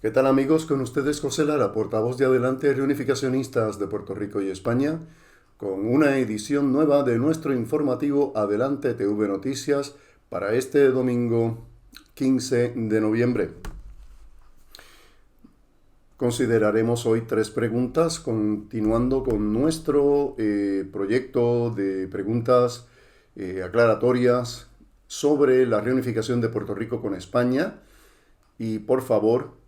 ¿Qué tal amigos? Con ustedes José Lara, portavoz de Adelante Reunificacionistas de Puerto Rico y España, con una edición nueva de nuestro informativo Adelante TV Noticias para este domingo 15 de noviembre. Consideraremos hoy 3 preguntas, continuando con nuestro proyecto de preguntas aclaratorias sobre la reunificación de Puerto Rico con España. Y por favor,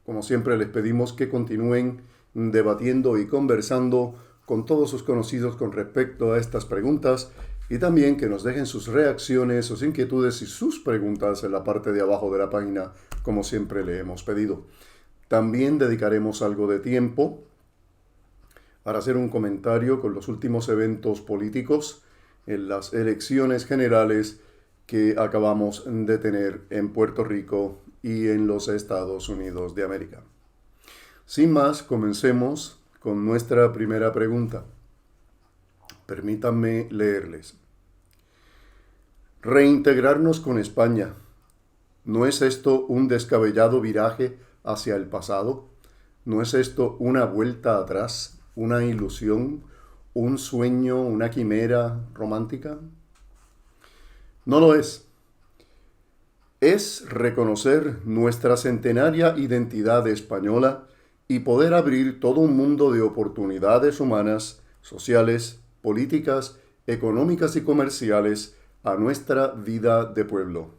como siempre, les pedimos que continúen debatiendo y conversando con todos sus conocidos con respecto a estas preguntas y también que nos dejen sus reacciones, sus inquietudes y sus preguntas en la parte de abajo de la página, como siempre le hemos pedido. También dedicaremos algo de tiempo para hacer un comentario con los últimos eventos políticos en las elecciones generales que acabamos de tener en Puerto Rico y en los Estados Unidos de América. Sin más, comencemos con nuestra primera pregunta. Permítanme leerles. Reintegrarnos con España. ¿No es esto un descabellado viraje hacia el pasado? ¿No es esto una vuelta atrás, una ilusión, un sueño, una quimera romántica? No lo es. Es reconocer nuestra centenaria identidad española y poder abrir todo un mundo de oportunidades humanas, sociales, políticas, económicas y comerciales a nuestra vida de pueblo.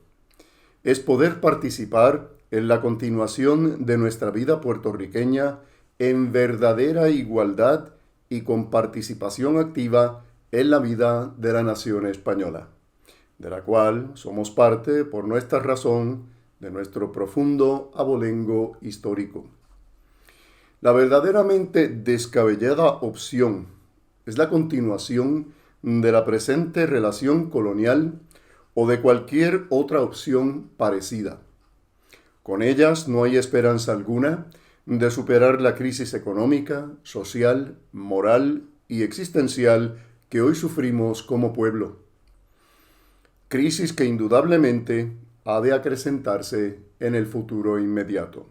Es poder participar en la continuación de nuestra vida puertorriqueña en verdadera igualdad y con participación activa en la vida de la nación española, de la cual somos parte por nuestra razón de nuestro profundo abolengo histórico. La verdaderamente descabellada opción es la continuación de la presente relación colonial o de cualquier otra opción parecida. Con ellas no hay esperanza alguna de superar la crisis económica, social, moral y existencial que hoy sufrimos como pueblo. Crisis que indudablemente ha de acrecentarse en el futuro inmediato.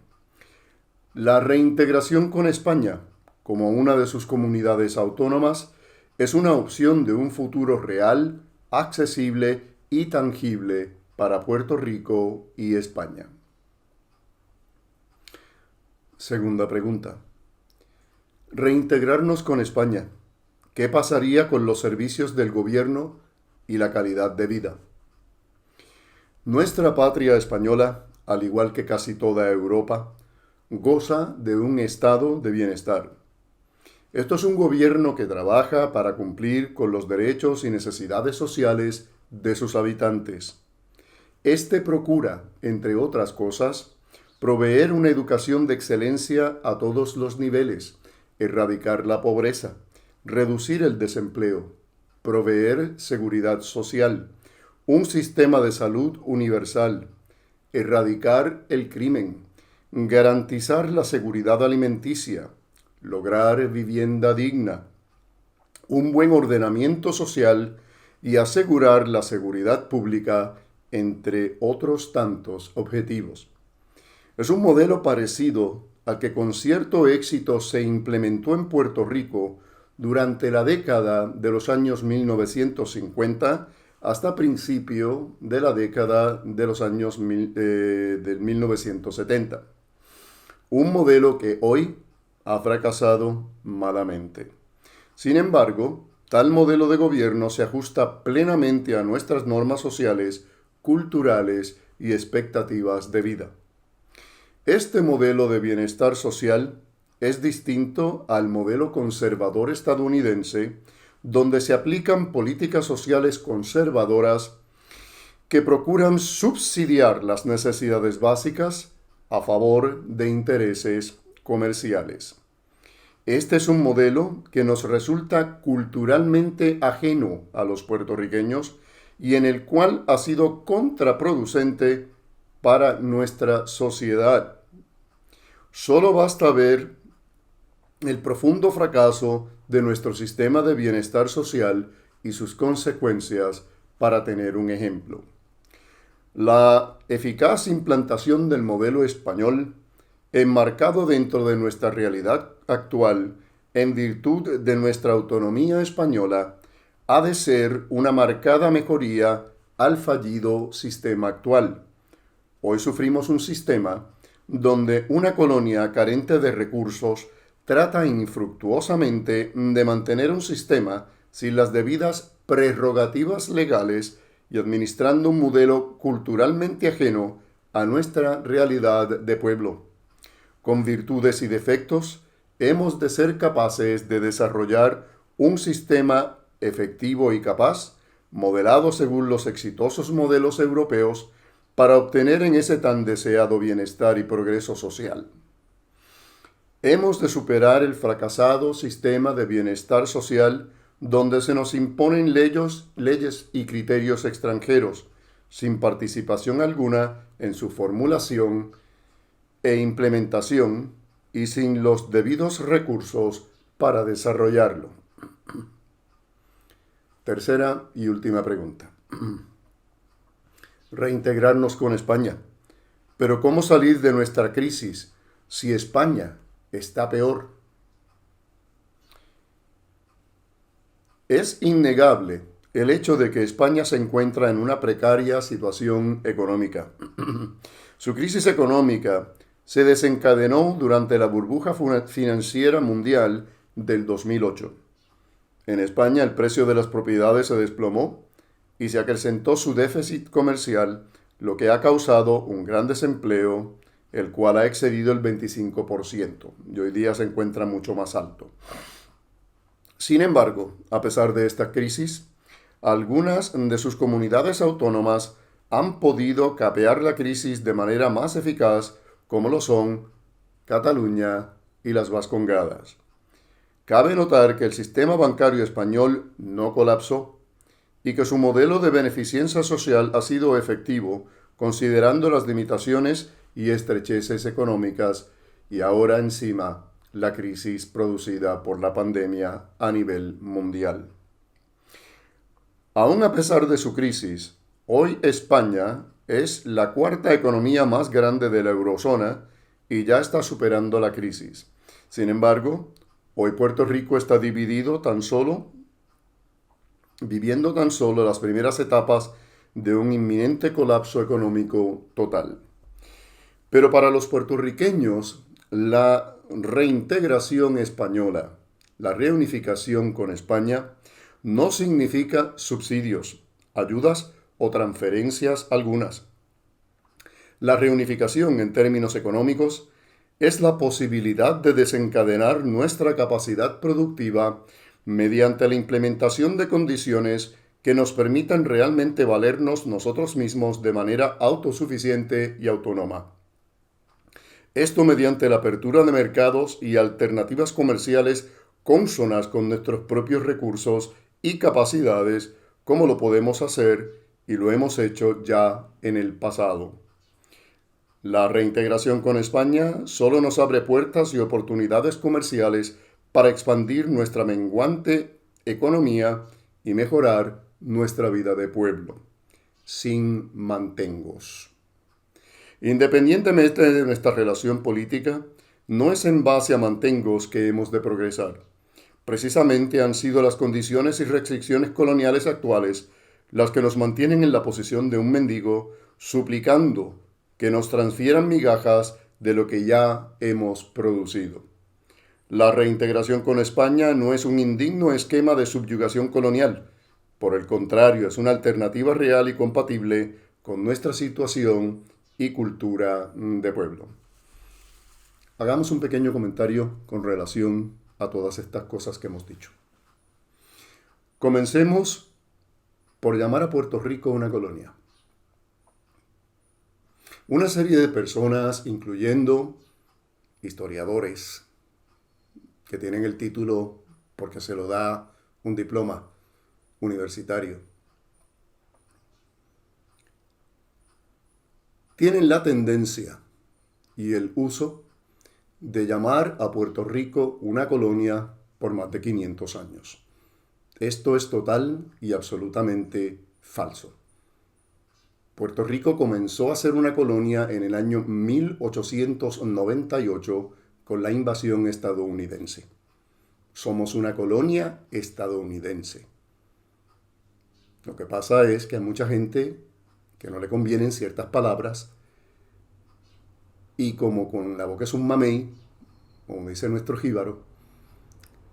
La reintegración con España, como una de sus comunidades autónomas, es una opción de un futuro real, accesible y tangible para Puerto Rico y España. Segunda pregunta. Reintegrarnos con España. ¿Qué pasaría con los servicios del gobierno y la calidad de vida? Nuestra patria española, al igual que casi toda Europa, goza de un estado de bienestar. Esto es un gobierno que trabaja para cumplir con los derechos y necesidades sociales de sus habitantes. Este procura, entre otras cosas, proveer una educación de excelencia a todos los niveles, erradicar la pobreza, reducir el desempleo, proveer seguridad social, un sistema de salud universal, erradicar el crimen, garantizar la seguridad alimenticia, lograr vivienda digna, un buen ordenamiento social y asegurar la seguridad pública, entre otros tantos objetivos. Es un modelo parecido al que con cierto éxito se implementó en Puerto Rico durante la década de los años 1950 hasta principio de la década de los años del 1970. Un modelo que hoy ha fracasado malamente. Sin embargo, tal modelo de gobierno se ajusta plenamente a nuestras normas sociales, culturales y expectativas de vida. Este modelo de bienestar social es distinto al modelo conservador estadounidense, donde se aplican políticas sociales conservadoras que procuran subsidiar las necesidades básicas a favor de intereses comerciales. Este es un modelo que nos resulta culturalmente ajeno a los puertorriqueños y en el cual ha sido contraproducente para nuestra sociedad. Solo basta ver el profundo fracaso de nuestro sistema de bienestar social y sus consecuencias para tener un ejemplo. La eficaz implantación del modelo español, enmarcado dentro de nuestra realidad actual, en virtud de nuestra autonomía española, ha de ser una marcada mejoría al fallido sistema actual. Hoy sufrimos un sistema donde una colonia carente de recursos trata infructuosamente de mantener un sistema sin las debidas prerrogativas legales y administrando un modelo culturalmente ajeno a nuestra realidad de pueblo. Con virtudes y defectos, hemos de ser capaces de desarrollar un sistema efectivo y capaz, modelado según los exitosos modelos europeos, para obtener en ese tan deseado bienestar y progreso social. Hemos de superar el fracasado sistema de bienestar social donde se nos imponen leyes y criterios extranjeros, sin participación alguna en su formulación e implementación y sin los debidos recursos para desarrollarlo. Tercera y última pregunta. Reintegrarnos con España. Pero ¿cómo salir de nuestra crisis si España está peor? Es innegable el hecho de que España se encuentra en una precaria situación económica. Su crisis económica se desencadenó durante la burbuja financiera mundial del 2008. En España el precio de las propiedades se desplomó y se acrecentó su déficit comercial, lo que ha causado un gran desempleo, el cual ha excedido el 25% y hoy día se encuentra mucho más alto. Sin embargo, a pesar de esta crisis, algunas de sus comunidades autónomas han podido capear la crisis de manera más eficaz, como lo son Cataluña y las Vascongadas. Cabe notar que el sistema bancario español no colapsó y que su modelo de beneficencia social ha sido efectivo, considerando las limitaciones y estrecheces económicas y ahora encima la crisis producida por la pandemia a nivel mundial. Aún a pesar de su crisis, hoy España es la cuarta economía más grande de la eurozona y ya está superando la crisis. Sin embargo, hoy Puerto Rico está viviendo tan solo las primeras etapas de un inminente colapso económico total. Pero para los puertorriqueños, la reintegración española, la reunificación con España, no significa subsidios, ayudas o transferencias algunas. La reunificación en términos económicos es la posibilidad de desencadenar nuestra capacidad productiva mediante la implementación de condiciones que nos permitan realmente valernos nosotros mismos de manera autosuficiente y autónoma. Esto mediante la apertura de mercados y alternativas comerciales cónsonas con nuestros propios recursos y capacidades, como lo podemos hacer y lo hemos hecho ya en el pasado. La reintegración con España solo nos abre puertas y oportunidades comerciales para expandir nuestra menguante economía y mejorar nuestra vida de pueblo, sin mantengos. Independientemente de nuestra relación política, no es en base a mantengos que hemos de progresar. Precisamente han sido las condiciones y restricciones coloniales actuales las que nos mantienen en la posición de un mendigo, suplicando que nos transfieran migajas de lo que ya hemos producido. La reintegración con España no es un indigno esquema de subyugación colonial. Por el contrario, es una alternativa real y compatible con nuestra situación y cultura de pueblo. Hagamos un pequeño comentario con relación a todas estas cosas que hemos dicho. Comencemos por llamar a Puerto Rico una colonia. Una serie de personas, incluyendo historiadores, que tienen el título porque se lo da un diploma universitario, tienen la tendencia y el uso de llamar a Puerto Rico una colonia por más de 500 años. Esto es total y absolutamente falso. Puerto Rico comenzó a ser una colonia en el año 1898 con la invasión estadounidense. Somos una colonia estadounidense. Lo que pasa es que hay mucha gente que no le convienen ciertas palabras y como con la boca es un mamey, como dice nuestro jíbaro,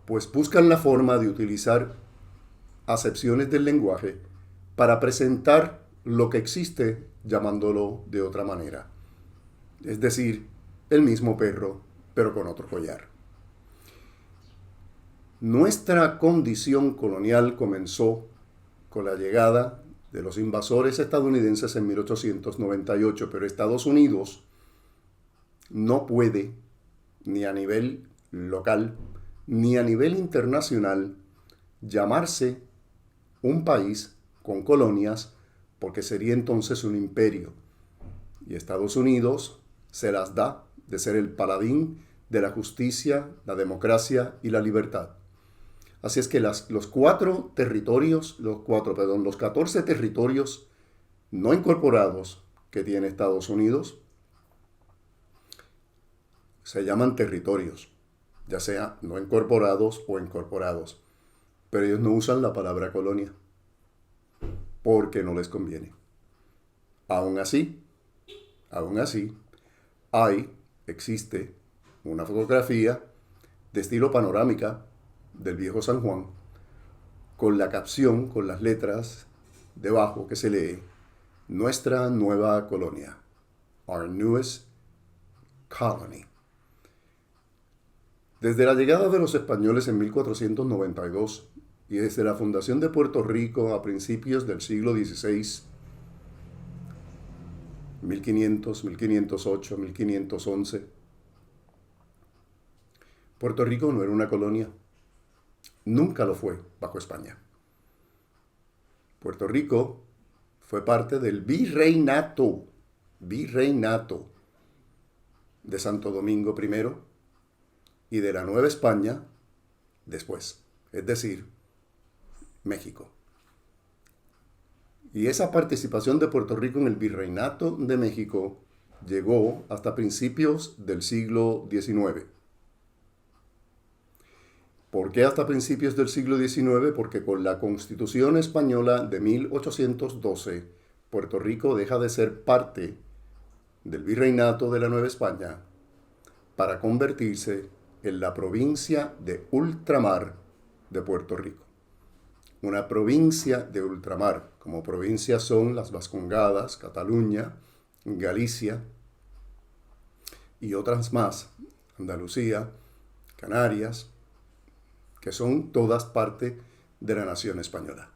pues buscan la forma de utilizar acepciones del lenguaje para presentar lo que existe llamándolo de otra manera. Es decir, el mismo perro, pero con otro collar. Nuestra condición colonial comenzó con la llegada de los invasores estadounidenses en 1898, pero Estados Unidos no puede, ni a nivel local, ni a nivel internacional, llamarse un país con colonias, porque sería entonces un imperio. Y Estados Unidos se las da de ser el paladín de la justicia, la democracia y la libertad. Así es que los 14 territorios no incorporados que tiene Estados Unidos se llaman territorios, ya sea no incorporados o incorporados. Pero ellos no usan la palabra colonia porque no les conviene. Aún así, existe una fotografía de estilo panorámica del viejo San Juan con la capción, con las letras debajo que se lee: Nuestra nueva colonia, our newest colony. Desde la llegada de los españoles en 1492 y desde la fundación de Puerto Rico a principios del siglo XVI, 1500, 1508, 1511, Puerto Rico no era una colonia. Nunca lo fue bajo España. Puerto Rico fue parte del virreinato de Santo Domingo primero y de la Nueva España después, es decir, México. Y esa participación de Puerto Rico en el virreinato de México llegó hasta principios del siglo XIX. ¿Por qué hasta principios del siglo XIX? Porque con la Constitución Española de 1812, Puerto Rico deja de ser parte del virreinato de la Nueva España para convertirse en la provincia de ultramar de Puerto Rico. Una provincia de ultramar, como provincias son las Vascongadas, Cataluña, Galicia y otras más, Andalucía, Canarias, que son todas parte de la nación española.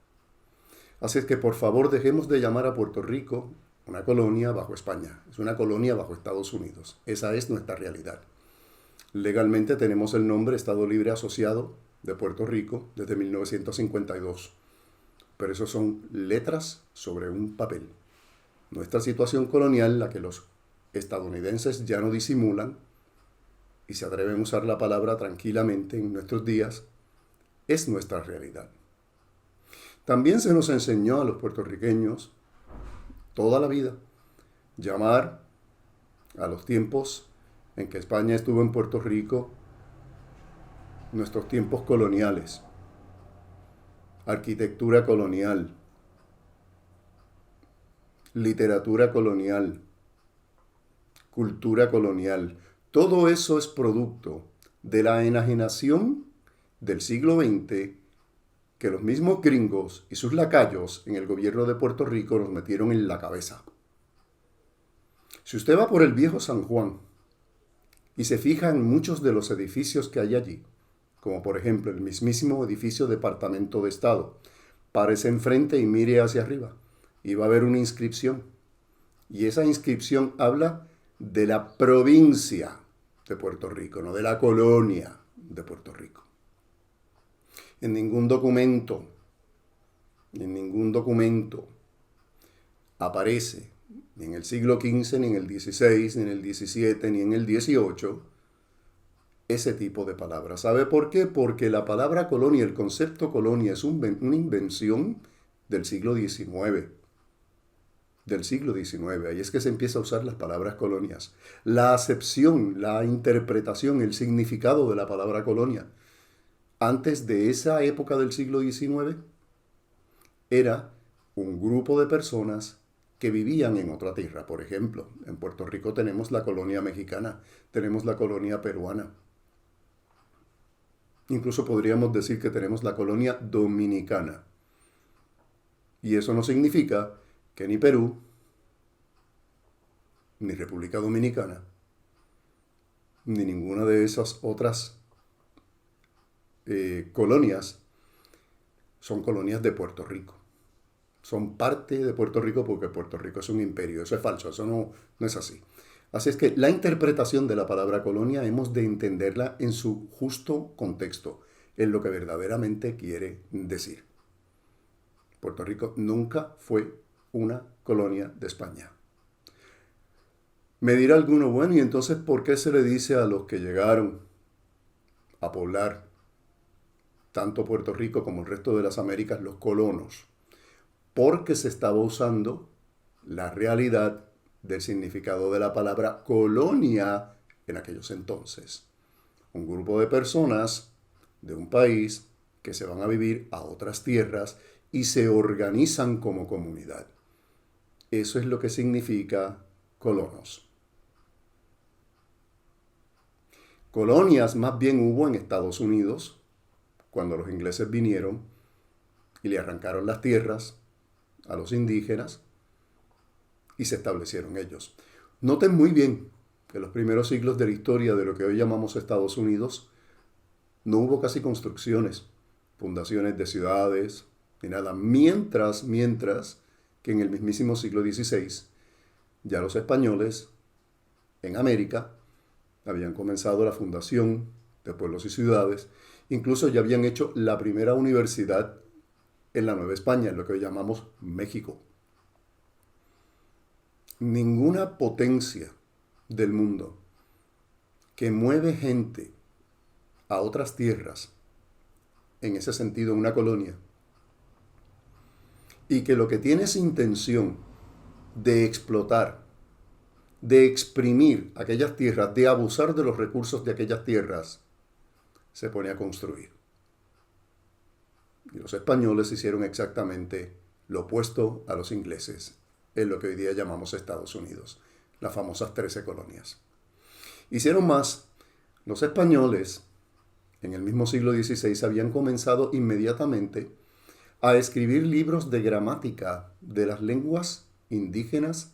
Así es que por favor dejemos de llamar a Puerto Rico una colonia bajo España. Es una colonia bajo Estados Unidos. Esa es nuestra realidad. Legalmente tenemos el nombre Estado Libre Asociado de Puerto Rico desde 1952. Pero eso son letras sobre un papel. Nuestra situación colonial, la que los estadounidenses ya no disimulan y se atreven a usar la palabra tranquilamente en nuestros días, es nuestra realidad. También se nos enseñó a los puertorriqueños toda la vida llamar a los tiempos en que España estuvo en Puerto Rico nuestros tiempos coloniales, arquitectura colonial, literatura colonial, cultura colonial. Todo eso es producto de la enajenación del siglo XX que los mismos gringos y sus lacayos en el gobierno de Puerto Rico nos metieron en la cabeza. Si usted va por el viejo San Juan y se fija en muchos de los edificios que hay allí, como por ejemplo el mismísimo edificio Departamento de Estado, párese enfrente y mire hacia arriba y va a haber una inscripción. Y esa inscripción habla de la provincia de Puerto Rico, no de la colonia de Puerto Rico. En ningún documento aparece, ni en el siglo XV, ni en el XVI, ni en el XVII, ni en el XVIII, ese tipo de palabras. ¿Sabe por qué? Porque la palabra colonia, el concepto colonia, es una invención del siglo XIX. del siglo XIX. Ahí es que se empieza a usar las palabras colonias. La acepción, la interpretación, el significado de la palabra colonia antes de esa época del siglo XIX era un grupo de personas que vivían en otra tierra. Por ejemplo, en Puerto Rico tenemos la colonia mexicana, tenemos la colonia peruana. Incluso podríamos decir que tenemos la colonia dominicana. Y eso no significa que ni Perú, ni República Dominicana, ni ninguna de esas otras colonias son colonias de Puerto Rico. Son parte de Puerto Rico porque Puerto Rico es un imperio. Eso es falso, eso no es así. Así es que la interpretación de la palabra colonia hemos de entenderla en su justo contexto, en lo que verdaderamente quiere decir. Puerto Rico nunca fue una colonia de España. Me dirá alguno, bueno, ¿y entonces por qué se le dice a los que llegaron a poblar tanto Puerto Rico como el resto de las Américas los colonos? Porque se estaba usando la realidad del significado de la palabra colonia en aquellos entonces. Un grupo de personas de un país que se van a vivir a otras tierras y se organizan como comunidad. Eso es lo que significa colonos. Colonias más bien hubo en Estados Unidos, cuando los ingleses vinieron y le arrancaron las tierras a los indígenas y se establecieron ellos. Noten muy bien que en los primeros siglos de la historia de lo que hoy llamamos Estados Unidos no hubo casi construcciones, fundaciones de ciudades, ni nada. Mientras que en el mismísimo siglo XVI ya los españoles en América habían comenzado la fundación de pueblos y ciudades, incluso ya habían hecho la primera universidad en la Nueva España, en lo que hoy llamamos México. Ninguna potencia del mundo que mueve gente a otras tierras, en ese sentido una colonia, y que lo que tiene es intención de explotar, de exprimir aquellas tierras, de abusar de los recursos de aquellas tierras, se pone a construir. Y los españoles hicieron exactamente lo opuesto a los ingleses, en lo que hoy día llamamos Estados Unidos, las famosas 13 colonias. Hicieron más. Los españoles, en el mismo siglo XVI, habían comenzado inmediatamente a escribir libros de gramática de las lenguas indígenas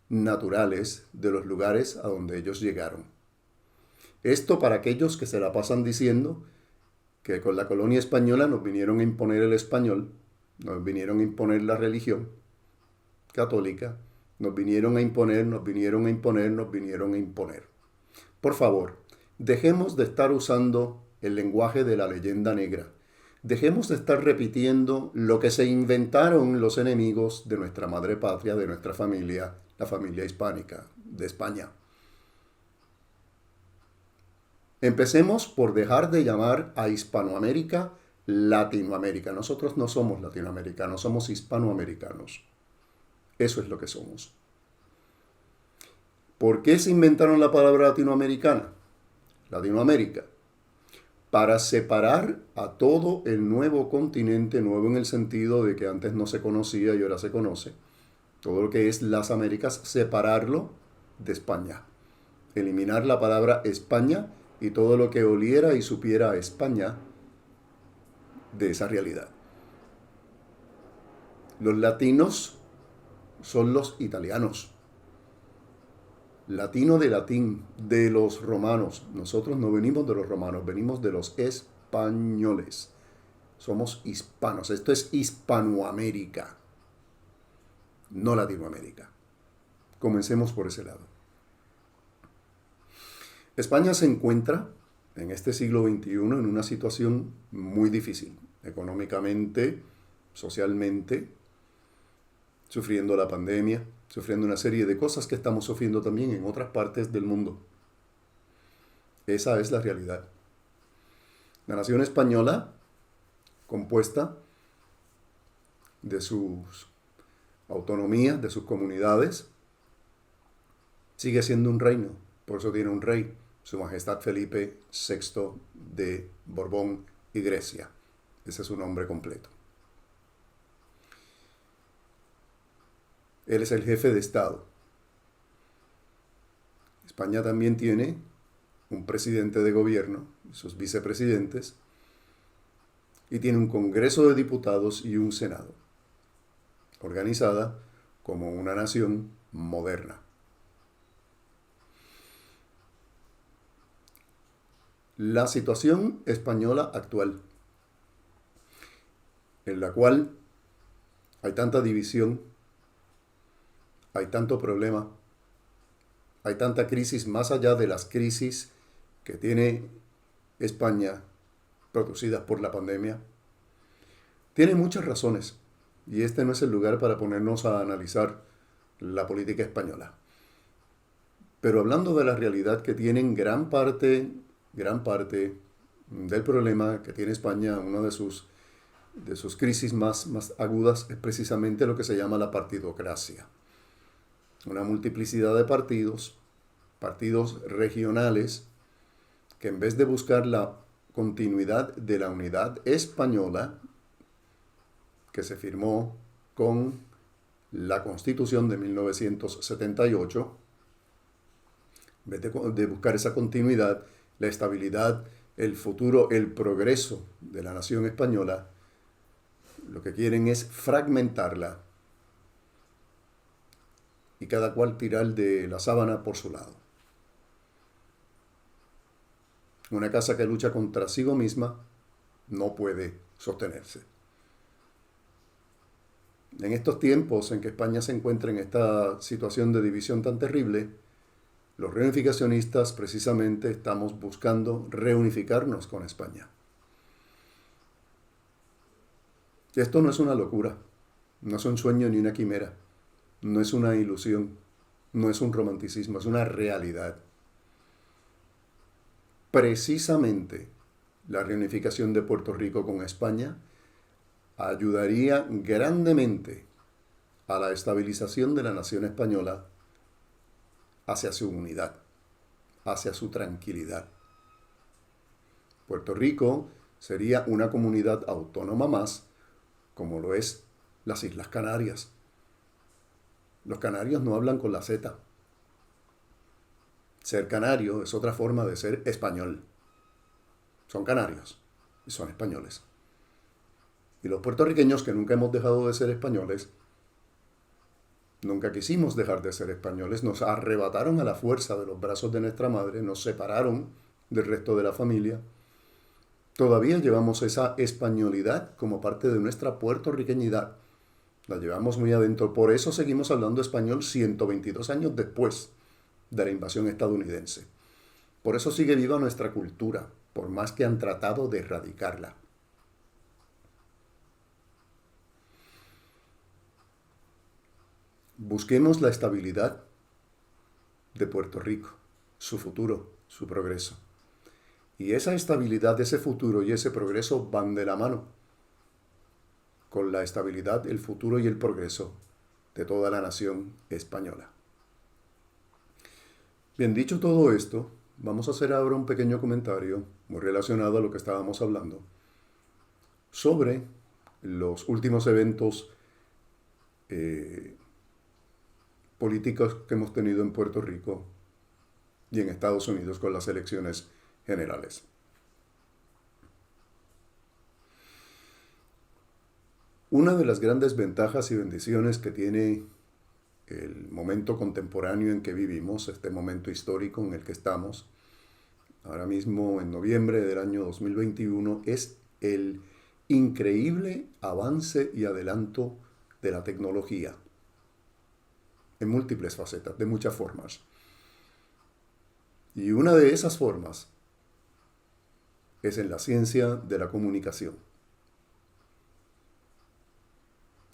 naturales de los lugares a donde ellos llegaron. Esto para aquellos que se la pasan diciendo que con la colonia española nos vinieron a imponer el español, nos vinieron a imponer la religión católica, nos vinieron a imponer. Por favor, dejemos de estar usando el lenguaje de la leyenda negra. Dejemos de estar repitiendo lo que se inventaron los enemigos de nuestra madre patria, de nuestra familia, la familia hispánica de España. Empecemos por dejar de llamar a Hispanoamérica Latinoamérica. Nosotros no somos latinoamericanos, somos hispanoamericanos. Eso es lo que somos. ¿Por qué se inventaron la palabra latinoamericana? Latinoamérica. Para separar a todo el nuevo continente, nuevo en el sentido de que antes no se conocía y ahora se conoce, todo lo que es las Américas, separarlo de España. Eliminar la palabra España y todo lo que oliera y supiera a España de esa realidad. Los latinos son los italianos. Latino de latín, de los romanos. Nosotros no venimos de los romanos, venimos de los españoles. Somos hispanos. Esto es Hispanoamérica, no Latinoamérica. Comencemos por ese lado. España se encuentra en este siglo XXI en una situación muy difícil, económicamente, socialmente, sufriendo la pandemia, sufriendo una serie de cosas que estamos sufriendo también en otras partes del mundo. Esa es la realidad. La nación española, compuesta de sus autonomía de sus comunidades, sigue siendo un reino. Por eso tiene un rey, Su Majestad Felipe VI de Borbón y Grecia. Ese es su nombre completo. Él es el jefe de Estado. España también tiene un presidente de gobierno, sus vicepresidentes, y tiene un Congreso de Diputados y un Senado, organizada como una nación moderna. La situación española actual, en la cual hay tanta división, hay tanto problema, hay tanta crisis más allá de las crisis que tiene España producidas por la pandemia, tiene muchas razones. Y este no es el lugar para ponernos a analizar la política española. Pero hablando de la realidad que tienen gran parte del problema que tiene España, una de sus crisis más agudas es precisamente lo que se llama la partidocracia. Una multiplicidad de partidos regionales, que en vez de buscar la continuidad de la unidad española que se firmó con la Constitución de 1978, en vez de buscar esa continuidad, la estabilidad, el futuro, el progreso de la nación española, lo que quieren es fragmentarla y cada cual tirar de la sábana por su lado. Una casa que lucha contra sí misma no puede sostenerse. En estos tiempos en que España se encuentra en esta situación de división tan terrible, los reunificacionistas precisamente estamos buscando reunificarnos con España. Esto no es una locura, no es un sueño ni una quimera, no es una ilusión, no es un romanticismo, es una realidad. Precisamente la reunificación de Puerto Rico con España ayudaría grandemente a la estabilización de la nación española hacia su unidad, hacia su tranquilidad. Puerto Rico sería una comunidad autónoma más, como lo es las Islas Canarias. Los canarios no hablan con la Z. Ser canario es otra forma de ser español. Son canarios y son españoles. Y los puertorriqueños, que nunca hemos dejado de ser españoles, nunca quisimos dejar de ser españoles, nos arrebataron a la fuerza de los brazos de nuestra madre, nos separaron del resto de la familia. Todavía llevamos esa españolidad como parte de nuestra puertorriqueñidad. La llevamos muy adentro. Por eso seguimos hablando español 122 años después de la invasión estadounidense. Por eso sigue viva nuestra cultura, por más que han tratado de erradicarla. Busquemos la estabilidad de Puerto Rico, su futuro, su progreso. Y esa estabilidad, ese futuro y ese progreso van de la mano con la estabilidad, el futuro y el progreso de toda la nación española. Bien, dicho todo esto, vamos a hacer ahora un pequeño comentario muy relacionado a lo que estábamos hablando sobre los últimos eventos políticos que hemos tenido en Puerto Rico y en Estados Unidos con las elecciones generales. Una de las grandes ventajas y bendiciones que tiene el momento contemporáneo en que vivimos, este momento histórico en el que estamos, ahora mismo en noviembre del año 2021, es el increíble avance y adelanto de la tecnología en múltiples facetas, de muchas formas. Y una de esas formas es en la ciencia de la comunicación.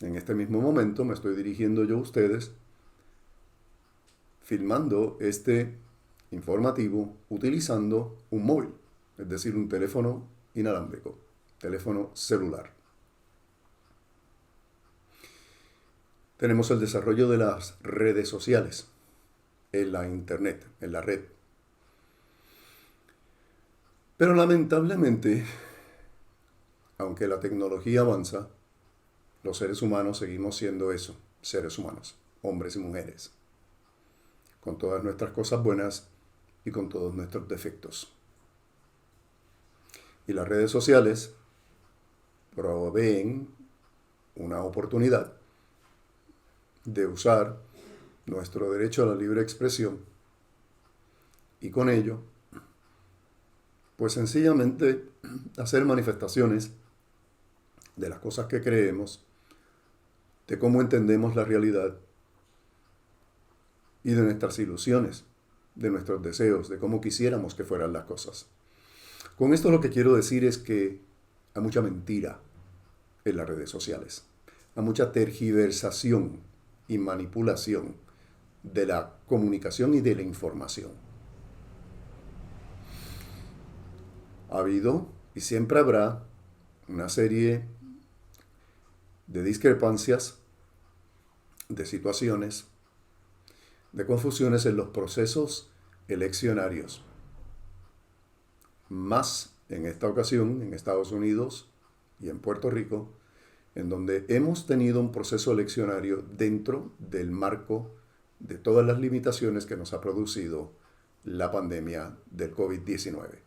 En este mismo momento me estoy dirigiendo yo a ustedes filmando este informativo utilizando un móvil, es decir, un teléfono inalámbrico, teléfono celular. Tenemos el desarrollo de las redes sociales, en la internet, en la red. Pero lamentablemente, aunque la tecnología avanza, los seres humanos seguimos siendo eso, seres humanos, hombres y mujeres, con todas nuestras cosas buenas y con todos nuestros defectos. Y las redes sociales proveen una oportunidad de usar nuestro derecho a la libre expresión y con ello, pues sencillamente hacer manifestaciones de las cosas que creemos, de cómo entendemos la realidad y de nuestras ilusiones, de nuestros deseos, de cómo quisiéramos que fueran las cosas. Con esto lo que quiero decir es que hay mucha mentira en las redes sociales, hay mucha tergiversación y manipulación de la comunicación y de la información. Ha habido y siempre habrá una serie de discrepancias, de situaciones, de confusiones en los procesos eleccionarios. Más en esta ocasión en Estados Unidos y en Puerto Rico, en donde hemos tenido un proceso eleccionario dentro del marco de todas las limitaciones que nos ha producido la pandemia del COVID-19.